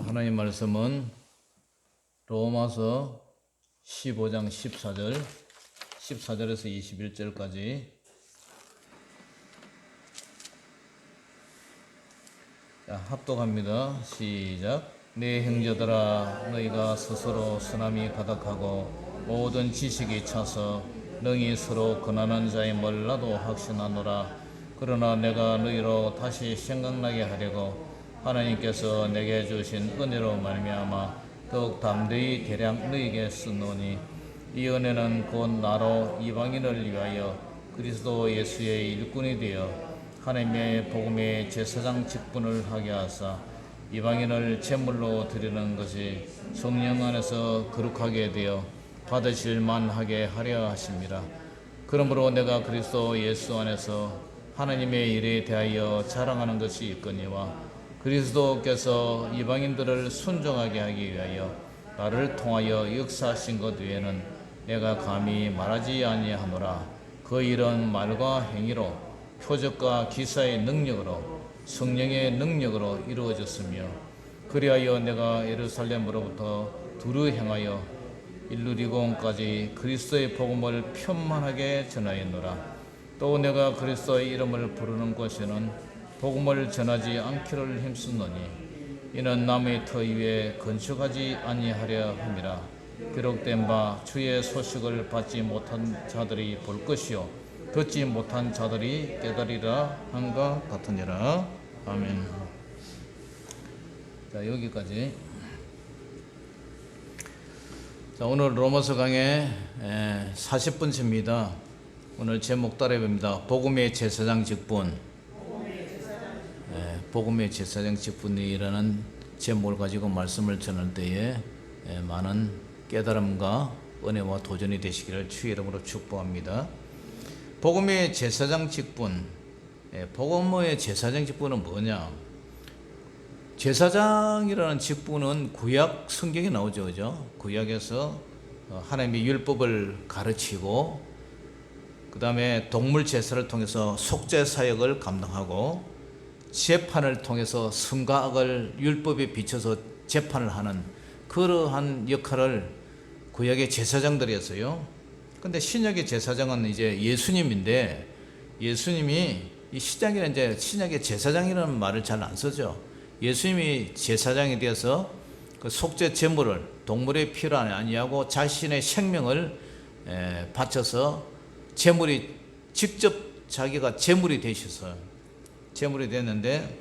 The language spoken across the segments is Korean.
하나님 말씀은 로마서 15장 14절에서 21절까지 합독합니다. 시작. 내 형제들아, 너희가 스스로 선함이 가득하고 모든 지식이 차서 능히 서로 권하는 자임을 나도 확신하노라. 그러나 내가 너희로 다시 생각나게 하려고 하나님께서 내게 주신 은혜로 말미암아 더욱 담대히 대량 너희에게 쓰노니, 이 은혜는 곧 나로 이방인을 위하여 그리스도 예수의 일꾼이 되어 하나님의 복음의 제사장 직분을 하게 하사 이방인을 제물로 드리는 것이 성령 안에서 거룩하게 되어 받으실 만하게 하려 하심이라. 그러므로 내가 그리스도 예수 안에서 하나님의 일에 대하여 자랑하는 것이 있거니와, 그리스도께서 이방인들을 순종하게 하기 위하여 나를 통하여 역사하신 것 외에는 내가 감히 말하지 아니하노라. 그 일은 말과 행위로, 표적과 기사의 능력으로, 성령의 능력으로 이루어졌으며, 그리하여 내가 예루살렘으로부터 두루 향하여 일루리곤까지 그리스도의 복음을 편만하게 전하였노라. 또 내가 그리스도의 이름을 부르는 곳에는 복음을 전하지 않기를 힘쓰노니, 이는 남의 터 위에 건축하지 아니하려 함이라. 기록된 바 주의 소식을 받지 못한 자들이 볼 것이요 듣지 못한 자들이 깨달으리라 한가 같으니라. 아멘. 자, 여기까지. 자, 오늘 로마서 강의 40번째입니다. 오늘 제목 따라해봅니다. 복음의 제사장 직분. 복음의 제사장 직분이라는 제목을 가지고 말씀을 전할 때에 많은 깨달음과 은혜와 도전이 되시기를 주의 이름으로 축복합니다. 복음의 제사장 직분. 복음의 제사장 직분은 뭐냐? 제사장이라는 직분은 구약 성경에 나오죠, 그죠? 구약에서 하나님의 율법을 가르치고, 그 다음에 동물 제사를 통해서 속죄 사역을 감당하고, 재판을 통해서 선과 악을 율법에 비춰서 재판을 하는 그러한 역할을 구약의 제사장들이 했어요. 근데 신약의 제사장은 이제 예수님인데, 예수님이 이 신약에는 이제 신약의 제사장이라는 말을 잘 안 쓰죠. 예수님이 제사장이 되어서 그 속죄 제물을 동물의 피로 아니하고 자신의 생명을 바쳐서 제물이 직접 자기가 제물이 되셔서 제물이 됐는데,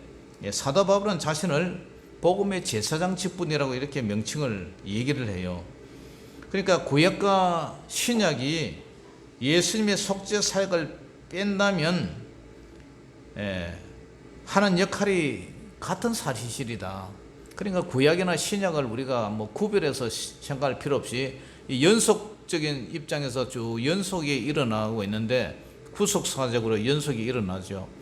사도 바울은 자신을 복음의 제사장 직분이라고 이렇게 명칭을 얘기를 해요. 그러니까 구약과 신약이 예수님의 속죄 사역을 뺀다면 하는 역할이 같은 사실이다. 그러니까 구약이나 신약을 우리가 뭐 구별해서 생각할 필요 없이 이 연속적인 입장에서 쭉 연속이 일어나고 있는데, 구속사적으로 연속이 일어나죠.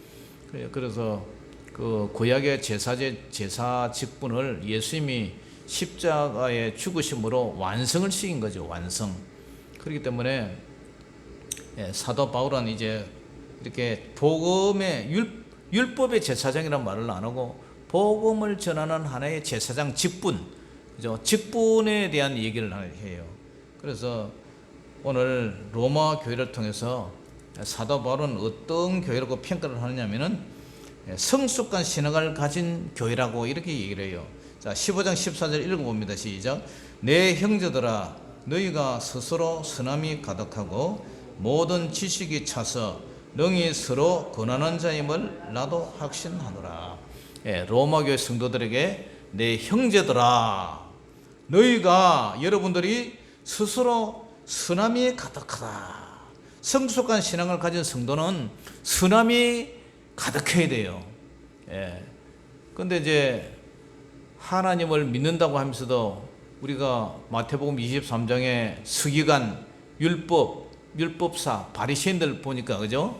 그래서 그 구약의 제사 직분을 예수님이 십자가의 죽으심으로 완성을 시킨 거죠. 완성. 그렇기 때문에 사도 바울은 이제 이렇게 복음의 율법의 제사장이라는 말을 안 하고 복음을 전하는 하나의 제사장 직분, 그죠? 직분에 대한 얘기를 해요. 그래서 오늘 로마 교회를 통해서 사도 바울은 어떤 교회라고 평가를 하느냐면은 성숙한 신앙을 가진 교회라고 이렇게 얘기를 해요. 자, 15장 14절 읽어봅니다. 시작. 내 형제들아, 너희가 스스로 선함이 가득하고 모든 지식이 차서 능히 서로 권하는 자임을 나도 확신하노라. 로마 교회 성도들에게 내 형제들아, 너희가, 여러분들이 스스로 선함이 가득하다. 성숙한 신앙을 가진 성도는 선함이 가득해야 돼요. 근데 이제 하나님을 믿는다고 하면서도 우리가 마태복음 23장에 서기관, 율법사, 바리새인들 보니까, 그죠?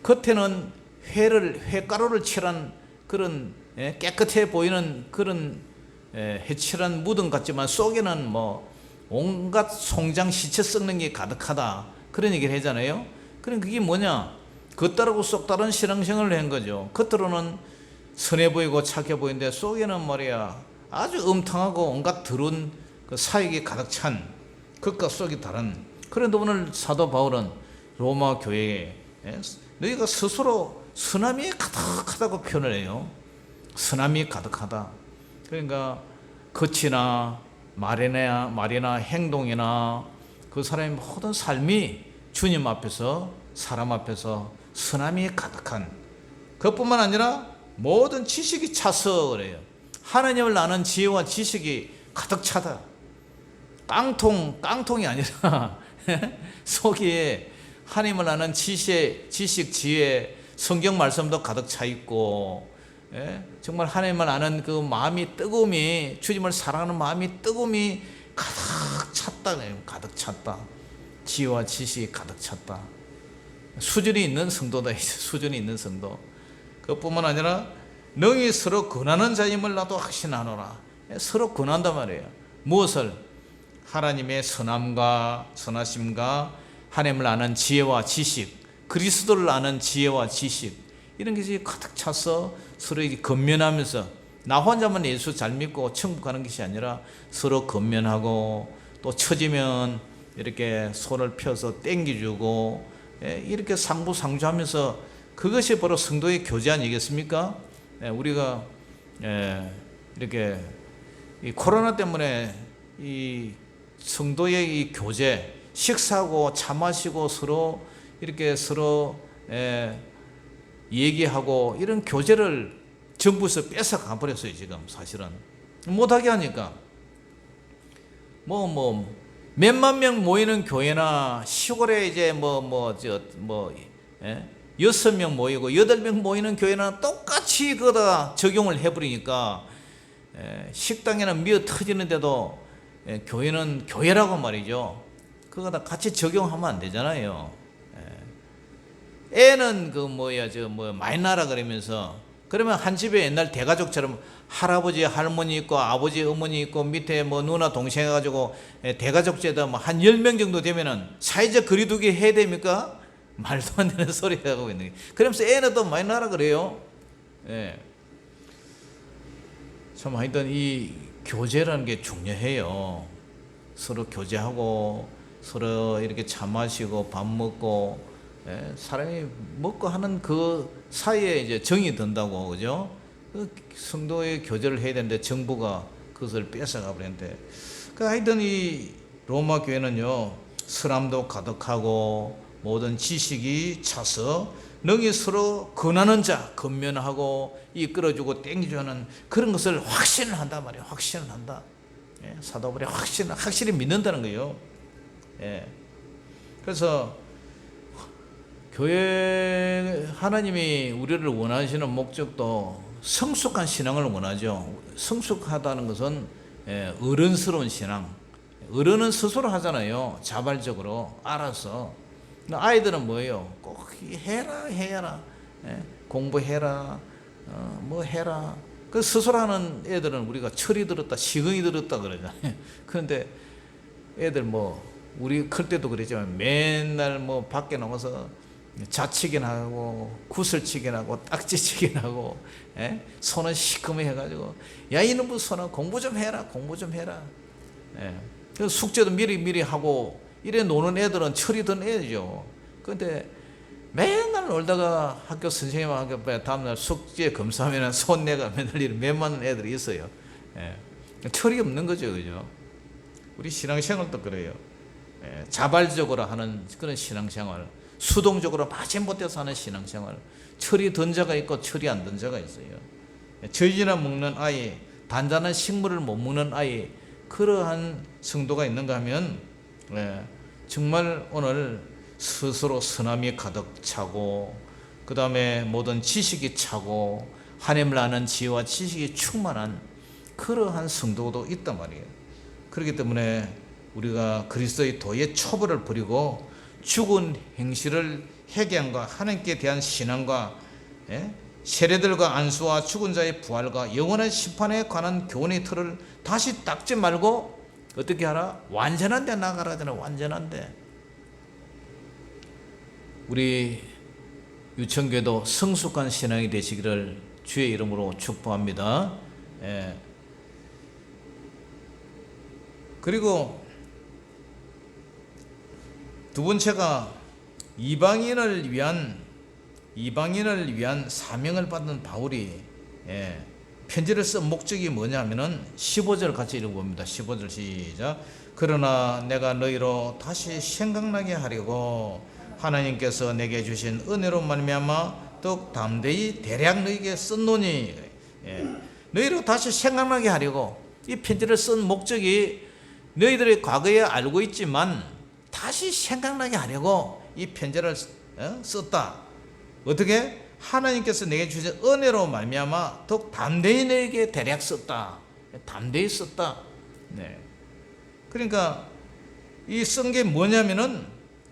겉에는 회가루를 칠한 그런 깨끗해 보이는 그런 해칠한 무덤 같지만 속에는 뭐 온갖 송장 시체 썩는 게 가득하다, 그런 얘기를 하잖아요. 그럼 그게 뭐냐? 겉다르고 쏙 다른 신앙생활을 한 거죠. 겉으로는 선해 보이고 착해 보이는데 속에는 말이야 아주 음탕하고 온갖 더러운 그 사역이 가득 찬 극과 속이 다른. 그런데 오늘 사도 바울은 로마 교회에 너희가 스스로 선함이 가득하다고 표현을 해요. 선함이 가득하다. 그러니까 겉이나 말이나 행동이나 그 사람의 모든 삶이 주님 앞에서 사람 앞에서 선함이 가득한, 그것뿐만 아니라 모든 지식이 차서 그래요. 하나님을 아는 지혜와 지식이 가득 차다. 깡통이 아니라 속에 하나님을 아는 지식, 지혜, 성경 말씀도 가득 차 있고, 정말 하나님을 아는 그 마음이 뜨거움이, 주님을 사랑하는 마음이 뜨거움이 가득 찼다. 가득 찼다. 지혜와 지식이 가득 찼다. 수준이 있는 성도다. 수준이 있는 성도. 그것뿐만 아니라 너희 서로 권하는 자임을 나도 확신하노라. 서로 권한단 말이에요. 무엇을? 하나님의 선함과 선하심과 하나님을 아는 지혜와 지식, 그리스도를 아는 지혜와 지식, 이런 것이 가득 차서 서로 건면하면서, 나 혼자만 예수 잘 믿고 천국 가는 것이 아니라 서로 건면하고, 또 처지면 이렇게 손을 펴서 땡겨주고, 이렇게 상부상조하면서, 그것이 바로 성도의 교제 아니겠습니까? 우리가 이렇게 이 코로나 때문에 이 성도의 이 교제, 식사하고 차 마시고 서로 이렇게 서로 얘기하고 이런 교제를 정부에서 뺏어가 버렸어요. 지금 사실은 못하게 하니까 몇만 명 모이는 교회나 시골에 이제 6명 모이고 8명 모이는 교회나 똑같이 그거다 적용을 해버리니까 식당에는 미어 터지는데도 교회는 교회라고 말이죠. 그거 다 같이 적용하면 안 되잖아요. 애는 많이 나라 그러면서, 그러면 한 집에 옛날 대가족처럼 할아버지 할머니 있고 아버지 어머니 있고 밑에 누나 동생 해가지고 대가족제다 한 10명 정도 되면은 사회적 거리두기 해야 됩니까? 말도 안 되는 소리 하고 있는 게. 그러면서 애는 또 많이 나라 그래요. 참 하여튼 이 교제라는 게 중요해요. 서로 교제하고 서로 이렇게 차 마시고 밥 먹고, 사람이 먹고 하는 그 사이에 이제 정이 든다고, 그죠? 그 성도의 교제를 해야 되는데 정부가 그것을 뺏어가 버렸는데, 하여튼 이 로마 교회는요, 선함도 가득하고 모든 지식이 차서 능히 서로 권하는 자, 건면하고 이끌어주고 땡겨주는 그런 것을 확신을 한단 말이에요. 확신을 한다. 사도 바울이 확실히 믿는다는 거예요. 그래서 교회, 하나님이 우리를 원하시는 목적도 성숙한 신앙을 원하죠. 성숙하다는 것은 어른스러운 신앙. 어른은 스스로 하잖아요. 자발적으로 알아서. 아이들은 뭐예요? 꼭 해라. 공부해라. 해라. 그 스스로 하는 애들은 우리가 철이 들었다, 시흥이 들었다 그러잖아요. 그런데 애들 우리 클 때도 그랬지만 맨날 밖에 나가서 자치긴 하고 구슬치긴 하고 딱지치긴 하고, 손은 시커매 해가지고, 야 이놈의 손아 공부 좀 해라. 그래서 숙제도 미리 하고 이래 노는 애들은 철이 든 애죠. 그런데 맨날 놀다가 학교 선생님하고 다음날 숙제 검사하면 손내가 맨날 이런 맨만 애들이 있어요. 철이 없는 거죠, 그죠? 우리 신앙생활도 그래요. 자발적으로 하는 그런 신앙생활, 수동적으로 마침못해서 하는 신앙생활, 철이 든 자가 있고 철이 안 든 자가 있어요. 저지나 먹는 아이, 단단한 식물을 못 먹는 아이, 그러한 성도가 있는가 하면 정말 오늘 스스로 선함이 가득 차고, 그 다음에 모든 지식이 차고 하나님을 아는 지혜와 지식이 충만한 그러한 성도도 있단 말이에요. 그렇기 때문에 우리가 그리스도의 도의 초벌을 버리고 죽은 행실을 회개함과 하나님께 대한 신앙과 세례들과 안수와 죽은 자의 부활과 영원한 심판에 관한 교훈의 틀을 다시 닦지 말고 어떻게 하라? 완전한 데 나가라. 완전한 데. 우리 유천교도 성숙한 신앙이 되시기를 주의 이름으로 축복합니다. 그리고 두 번째가 이방인을 위한 사명을 받은 바울이 편지를 쓴 목적이 뭐냐면은 15절 같이 읽어봅니다. 15절 시작. 그러나 내가 너희로 다시 생각나게 하려고 하나님께서 내게 주신 은혜로 말미암아 더욱 담대히 대략 너희에게 썼노니. 너희로 다시 생각나게 하려고 이 편지를 쓴 목적이 너희들이 과거에 알고 있지만 다시 생각나게 하려고 이 편지를 썼다. 어떻게? 하나님께서 내게 주신 은혜로 말미암아 더욱 담대히 너에게 대략 썼다. 담대히 썼다. 그러니까 이 쓴 게 뭐냐면은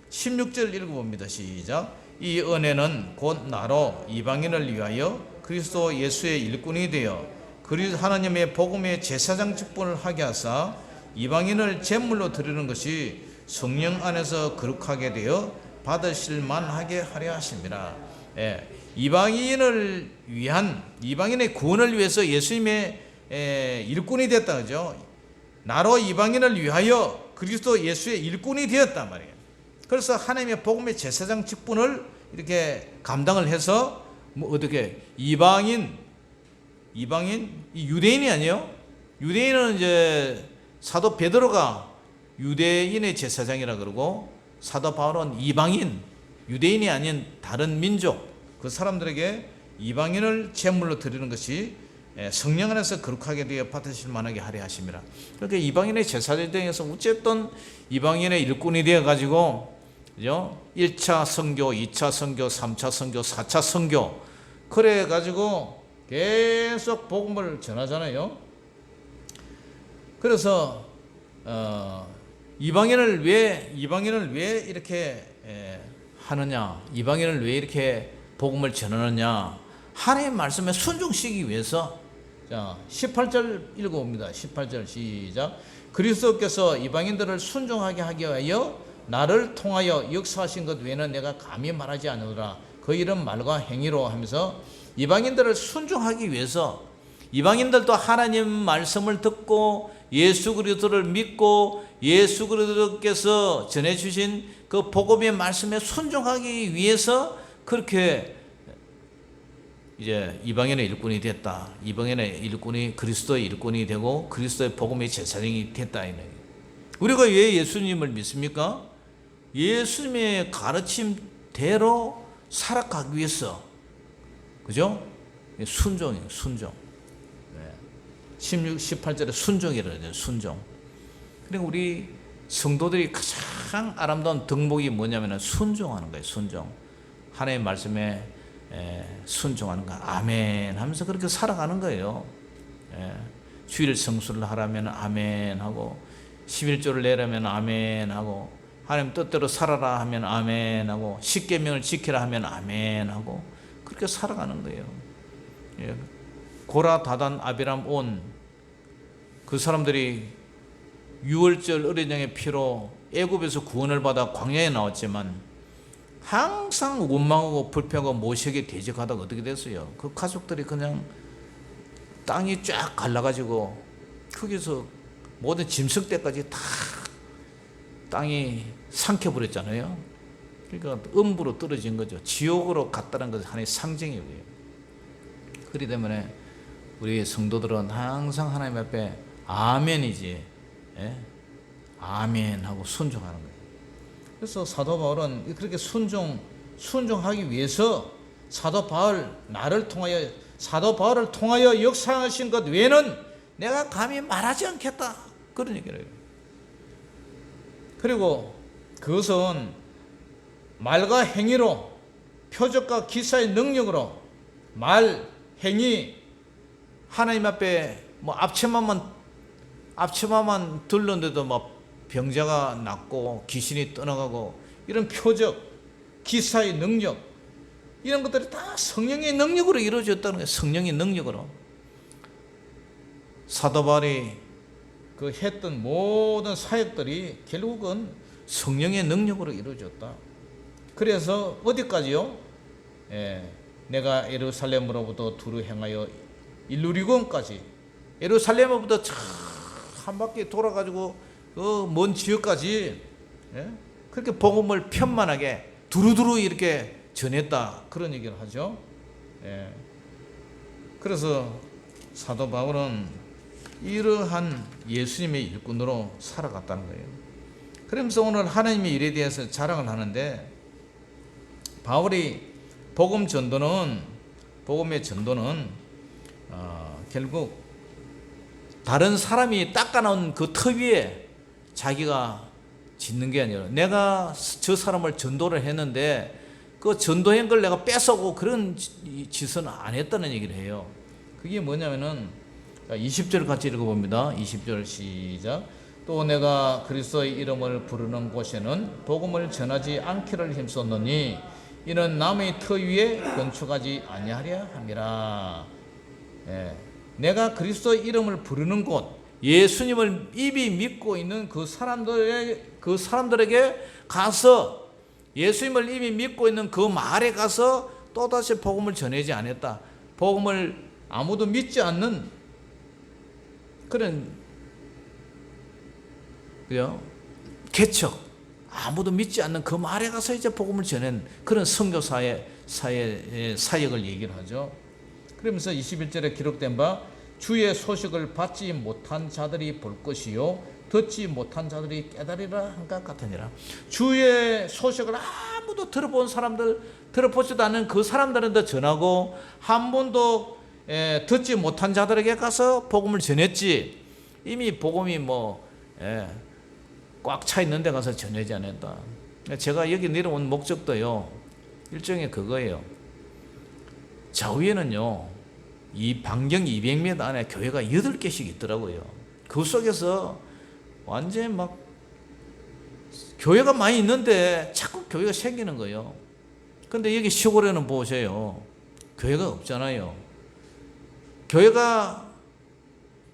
16절 읽어봅니다. 시작. 이 은혜는 곧 나로 이방인을 위하여 그리스도 예수의 일꾼이 되어 그리스도 하나님의 복음의 제사장 직분을 하게 하사 이방인을 제물로 드리는 것이 성령 안에서 거룩하게 되어 받으실 만하게 하려 하심이라. 이방인을 위한, 이방인의 구원을 위해서 예수님의 일꾼이 됐다, 그죠? 나로 이방인을 위하여 그리스도 예수의 일꾼이 되었단 말이에요. 그래서 하나님의 복음의 제사장 직분을 이렇게 감당을 해서 어떻게 이방인 이 유대인이 아니에요. 유대인은 이제 사도 베드로가 유대인의 제사장이라 그러고 사도 바울은 이방인, 유대인이 아닌 다른 민족, 그 사람들에게 이방인을 제물로 드리는 것이 성령 안에서 거룩하게 되어 받으실 만하게 하려 하심이라. 그러니까 이방인의 제사장이 되어서 어쨌든 이방인의 일꾼이 되어 가지고 1차 선교, 2차 선교, 3차 선교, 4차 선교 그래 가지고 계속 복음을 전하잖아요. 그래서 이방인을 왜 이렇게 하느냐? 이방인을 왜 이렇게 복음을 전하느냐? 하나님의 말씀에 순종시키기 위해서. 자, 18절 읽어봅니다. 18절 시작. 그리스도께서 이방인들을 순종하게 하기 위하여 나를 통하여 역사하신 것 외에는 내가 감히 말하지 않으노라. 그 이름 말과 행위로 하면서 이방인들을 순종하기 위해서, 이방인들도 하나님 말씀을 듣고 예수 그리스도를 믿고 예수 그리스도께서 전해주신 그 복음의 말씀에 순종하기 위해서 그렇게 이제 이방인의 일꾼이 됐다. 이방인의 일꾼이 그리스도의 일꾼이 되고 그리스도의 복음의 제사장이 됐다. 우리가 왜 예수님을 믿습니까? 예수님의 가르침대로 살아가기 위해서. 그죠? 순종이에요. 순종. 16, 18절에 순종이라고 해요. 순종. 그리고 우리 성도들이 가장 아름다운 덕목이 뭐냐면 순종하는 거예요. 순종. 하나님의 말씀에 순종하는 거. 아멘 하면서 그렇게 살아가는 거예요. 주일 성수를 하라면 아멘 하고 11조를 내라면 아멘 하고 하나님 뜻대로 살아라 하면 아멘 하고 십계명을 지키라 하면 아멘 하고 그렇게 살아가는 거예요. 고라, 다단, 아비람, 온 그 사람들이 유월절 어린 양의 피로 애굽에서 구원을 받아 광야에 나왔지만 항상 원망하고 불평하고 모세에게 대적하다가 어떻게 됐어요? 그 가족들이 그냥 땅이 쫙 갈라가지고 거기서 모든 짐승떼까지 다 땅이 삼켜버렸잖아요. 그러니까 음부로 떨어진 거죠. 지옥으로 갔다는 것은 하나의 상징이에요. 그렇기 때문에 우리 성도들은 항상 하나님 앞에 아멘이지, 아멘 하고 순종하는 거예요. 그래서 사도 바울은 그렇게 순종하기 위해서 사도 바울을 통하여 역사하신 것 외에는 내가 감히 말하지 않겠다. 그런 얘기를 해요. 그리고 그것은 말과 행위로, 표적과 기사의 능력으로, 말, 행위, 하나님 앞에 뭐 앞치마만 들렀는데도 막 병자가 낫고 귀신이 떠나가고 이런 표적, 기사의 능력, 이런 것들이 다 성령의 능력으로 이루어졌다는 거예요. 성령의 능력으로. 사도 바울이 그 했던 모든 사역들이 결국은 성령의 능력으로 이루어졌다. 그래서 어디까지요? 내가 예루살렘으로부터 두루 행하여 일루리곤까지, 예루살렘으로부터 한 바퀴 돌아가지고 그 먼 지역까지, 예? 그렇게 복음을 편만하게 두루두루 이렇게 전했다, 그런 얘기를 하죠. 예. 그래서 사도 바울은 이러한 예수님의 일꾼으로 살아갔다는 거예요. 그러면서 오늘 하나님의 일에 대해서 자랑을 하는데, 바울이 복음의 전도는 결국 다른 사람이 닦아놓은 그 터 위에 자기가 짓는 게 아니라, 내가 저 사람을 전도를 했는데 그 전도한 걸 내가 뺏어오고 그런 짓은 안 했다는 얘기를 해요. 그게 뭐냐면은 20절 같이 읽어봅니다. 20절 시작. 또 내가 그리스도의 이름을 부르는 곳에는 복음을 전하지 않기를 힘썼노니 이는 남의 터 위에 건축하지 아니하려 함이라. 예. 내가 그리스도의 이름을 부르는 곳, 예수님을 이미 믿고 있는 그 사람들에게 가서, 예수님을 이미 믿고 있는 그 마을에 가서 또다시 복음을 전하지 않았다. 복음을 아무도 믿지 않는 그런, 그죠? 개척, 아무도 믿지 않는 그 마을에 가서 이제 복음을 전한 그런 선교사의 사역을 얘기를 하죠. 그러면서 21절에 기록된 바, 주의 소식을 받지 못한 자들이 볼 것이요 듣지 못한 자들이 깨달으리라 한 것 같으니라. 주의 소식을 아무도 들어보지도 않은 그 사람들한테 전하고, 한 번도 듣지 못한 자들에게 가서 복음을 전했지, 이미 복음이 꽉 차 있는 데 가서 전하지 않았다. 제가 여기 내려온 목적도요, 일종의 그거예요. 저 위에는요, 이 반경 200m 안에 교회가 8개씩 있더라고요. 그 속에서 완전히 막 교회가 많이 있는데 자꾸 교회가 생기는 거예요. 근데 여기 시골에는 보세요, 교회가 없잖아요. 교회가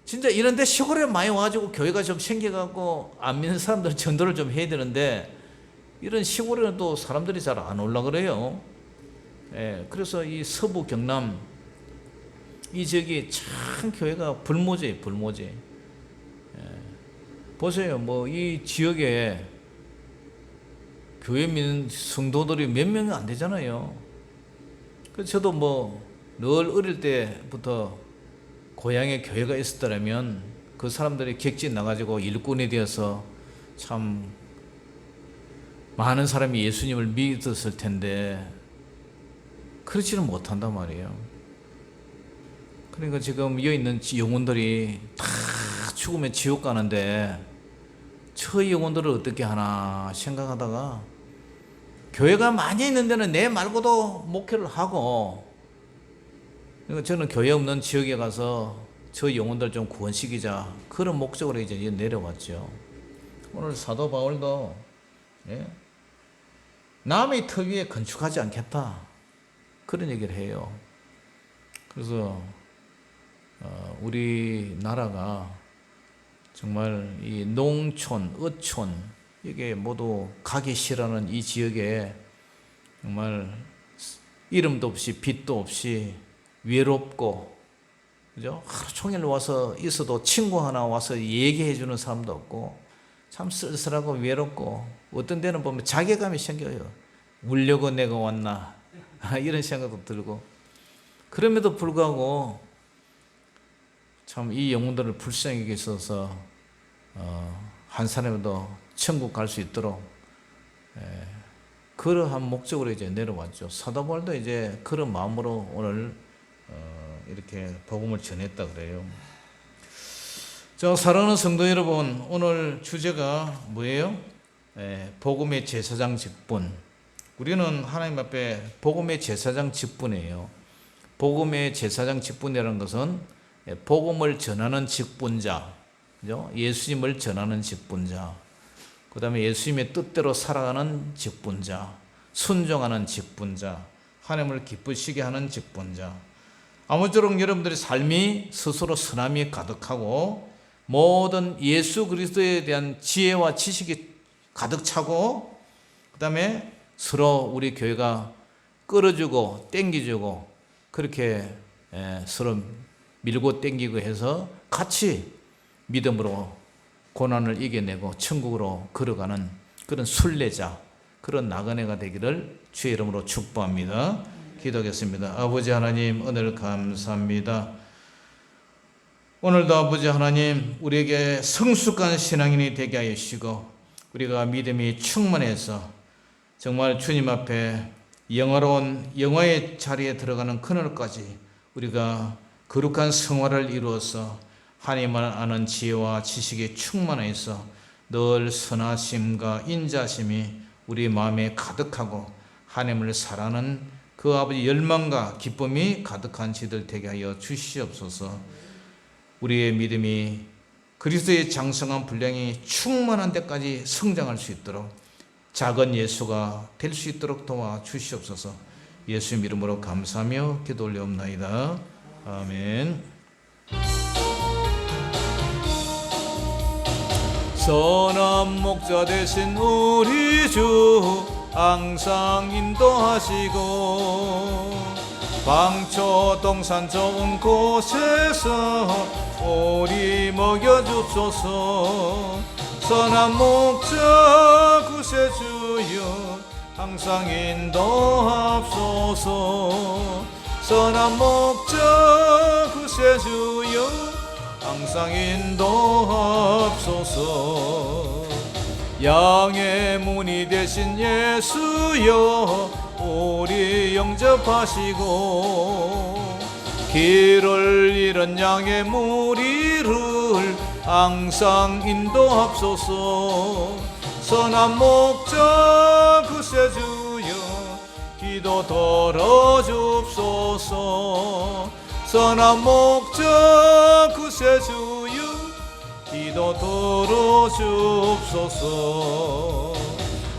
진짜 이런데 시골에 많이 와가지고 교회가 좀 생겨갖고 안 믿는 사람들 전도를 좀 해야 되는데, 이런 시골에는 또 사람들이 잘 안 올라 그래요. 예, 그래서 이 서부 경남 이 지역이 참 교회가 불모지. 예, 보세요, 이 지역에 교회 믿는 성도들이 몇 명이 안 되잖아요. 그래서 저도 늘 어릴 때부터 고향에 교회가 있었더라면 그 사람들이 객지 나가지고 일꾼이 되어서 참 많은 사람이 예수님을 믿었을 텐데 그렇지는 못한단 말이에요. 그러니까 지금 여기 있는 영혼들이 다 죽으면 지옥 가는데 저 영혼들을 어떻게 하나 생각하다가, 교회가 많이 있는 데는 내 말고도 목회를 하고, 그러니까 저는 교회 없는 지역에 가서 저 영혼들 좀 구원시키자, 그런 목적으로 이제 내려왔죠. 오늘 사도 바울도 남의 터 위에 건축하지 않겠다, 그런 얘기를 해요. 그래서 우리나라가 정말 이 농촌, 어촌, 이게 모두 가기 싫어하는 이 지역에 정말 이름도 없이 빛도 없이 외롭고, 그죠? 하루 종일 와서 있어도 친구 하나 와서 얘기해 주는 사람도 없고, 참 쓸쓸하고 외롭고, 어떤 데는 보면 자괴감이 생겨요. 울려고 내가 왔나 이런 생각도 들고. 그럼에도 불구하고 참 이 영혼들을 불쌍히 여기셔서 한 사람이라도 천국 갈 수 있도록 그러한 목적으로 이제 내려왔죠. 사도 바울도 이제 그런 마음으로 오늘 이렇게 복음을 전했다 그래요. 자, 사랑하는 성도 여러분, 오늘 주제가 뭐예요? 복음의 제사장 직분. 우리는 하나님 앞에 복음의 제사장 직분이에요. 복음의 제사장 직분이라는 것은 복음을 전하는 직분자, 그죠? 예수님을 전하는 직분자, 그 다음에 예수님의 뜻대로 살아가는 직분자, 순종하는 직분자, 하나님을 기쁘시게 하는 직분자. 아무쪼록 여러분들의 삶이 스스로 선함이 가득하고 모든 예수 그리스도에 대한 지혜와 지식이 가득 차고, 그 다음에 서로 우리 교회가 끌어주고 땡겨주고 그렇게 서로 밀고 땡기고 해서 같이 믿음으로 고난을 이겨내고 천국으로 걸어가는 그런 순례자, 그런 나그네가 되기를 주의 이름으로 축복합니다. 기도하겠습니다. 아버지 하나님, 오늘 감사합니다. 오늘도 아버지 하나님, 우리에게 성숙한 신앙인이 되게 하여 주시고 우리가 믿음이 충만해서 정말 주님 앞에 영화로운 영화의 자리에 들어가는 그날까지 우리가 거룩한 생활을 이루어서 하나님을 아는 지혜와 지식이 충만해서 늘 선하심과 인자심이 우리 마음에 가득하고 하나님을 사랑하는 그 아버지 열망과 기쁨이 가득한 지들 되게 하여 주시옵소서. 우리의 믿음이 그리스도의 장성한 분량이 충만한 데까지 성장할 수 있도록 작은 예수가 될 수 있도록 도와주시옵소서. 예수의 이름으로 감사하며 기도 올려옵나이다. 아멘. 선한 목자 되신 우리 주 항상 인도하시고 방초 동산 좋은 곳에서 우리 먹여주소서. 선한 목자 구세주여 항상 인도하옵소서. 선한 목자 구세주여 항상 인도하옵소서. 양의 문이 되신 예수여 우리 영접하시고 길을 잃은 양의 무리를 항상 인도하옵소서. 선한 목자 구세주여 기도 들어주옵소서. 선한 목자 구세주여 기도 들어주옵소서.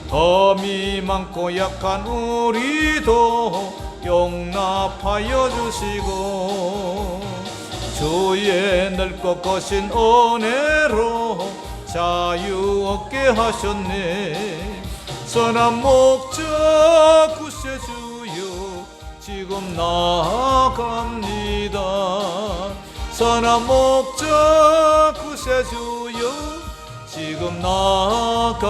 범이 많고 약한 우리도 용납하여 주시고 주의 넓고 거신 은혜로 자유 얻게 하셨네. 선한 목자 구세주여 지금 나아갑니다. 선한 목자 구세주여 지금 나아갑니다.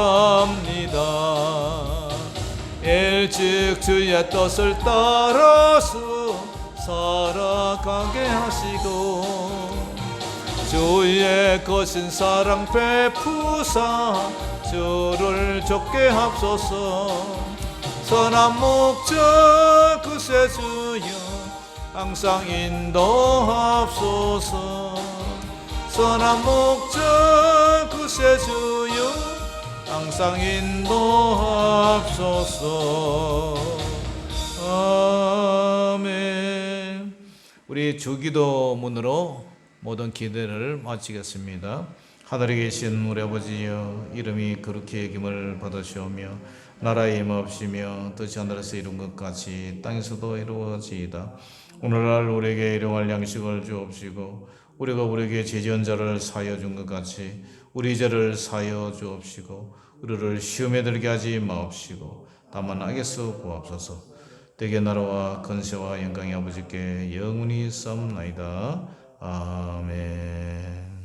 일찍 주의 뜻을 따라서 살아가게 하시고 주의 거신 사랑 베푸사 주를 좇게 합소서. 선한 목자 구세주여 항상 인도하옵소서. 선한 목자 구세주여 항상 인도하옵소서. 아멘. 우리 주기도문으로 모든 기도를 마치겠습니다. 하늘에 계신 우리 아버지여, 이름이 거룩히 여김을 받으시오며 나라의 임하옵시며 뜻이 하늘에서 이룬 것 같이 땅에서도 이루어지이다. 오늘날 우리에게 일용할 양식을 주옵시고 우리가 우리에게 죄지은 자를 사하여 준 것 같이 우리 죄를 사하여 주옵시고 우리를 시험에 들게 하지 마옵시고 다만 악에서 구하옵소서. 대개 나라와 권세와 영광이 아버지께 영원히 있사옵나이다. 아멘.